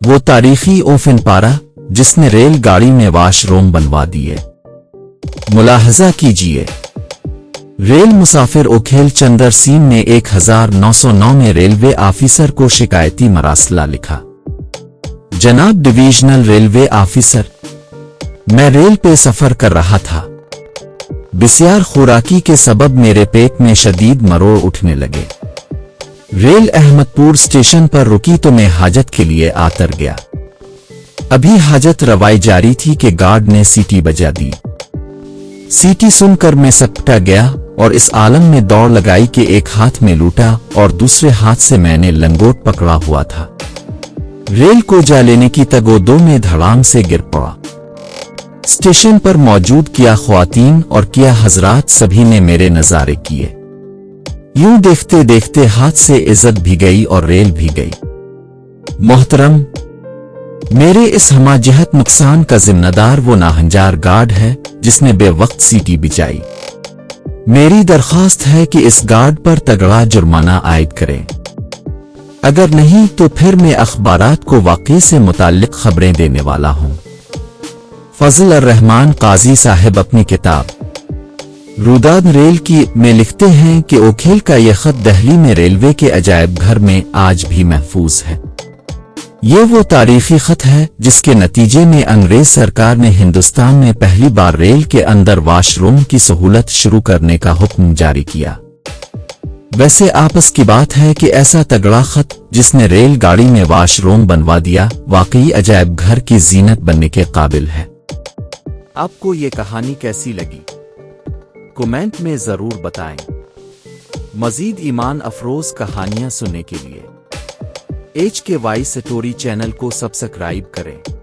वो तारीखी ओफिन पारा जिसने रेल गाड़ी में वाशरूम बनवा दिए। मुलाहजा कीजिए, रेल मुसाफिर ओखेल चंदर सिंह ने 1909 में रेलवे ऑफिसर को शिकायती मरासला लिखा। जनाब डिवीजनल रेलवे ऑफिसर, मैं रेल पे सफर कर रहा था। बिस्यार खुराकी के सबब मेरे पेट में शदीद मरोड़ उठने लगे। रेल अहमदपुर स्टेशन पर रुकी तो मैं हाजत के लिए आतर गया। अभी हाजत रवाई जारी थी कि गार्ड ने सीटी बजा दी। सीटी सुनकर मैं सपटा गया और इस आलम में दौड़ लगाई कि एक हाथ में लूटा और दूसरे हाथ से मैंने लंगोट पकड़ा हुआ था। रेल को जा लेने की तगोदो में धड़ाम से गिर पड़ा। स्टेशन पर मौजूद किया ख्वातीन और किया हजरात सभी ने मेरे नजारे किए। यूं देखते देखते हाथ से इज्जत भी गई और रेल भी गई। मोहतरम, मेरे इस हमाजहत नुकसान का जिम्मेदार वो नाहंजार गार्ड है जिसने बेवक्त सीटी बिछाई। मेरी दरख्वास्त है कि इस गार्ड पर तगड़ा जुर्माना आयद करें। अगर नहीं तो फिर मैं अखबारात को वाक़े से मुताल्लिक खबरें देने वाला हूं। फजल अर्रहमान काजी साहब अपनी किताब रुदाद रेल की में लिखते हैं कि ओखेल का यह खत दिल्ली में रेलवे के अजायब घर में आज भी महफूज है। ये वो तारीखी खत है जिसके नतीजे में अंग्रेज सरकार ने हिंदुस्तान में पहली बार रेल के अंदर वाशरूम की सहूलत शुरू करने का हुक्म जारी किया। वैसे आपस की बात है कि ऐसा तगड़ा खत जिसने रेल गाड़ी में वाशरूम बनवा दिया वाकई अजायब घर की जीनत बनने के काबिल है। आपको ये कहानी कैसी लगी? कमेंट में जरूर बताएं। मजीद ईमान अफरोज कहानियां सुनने के लिए HKY स्टोरी चैनल को सब्सक्राइब करें।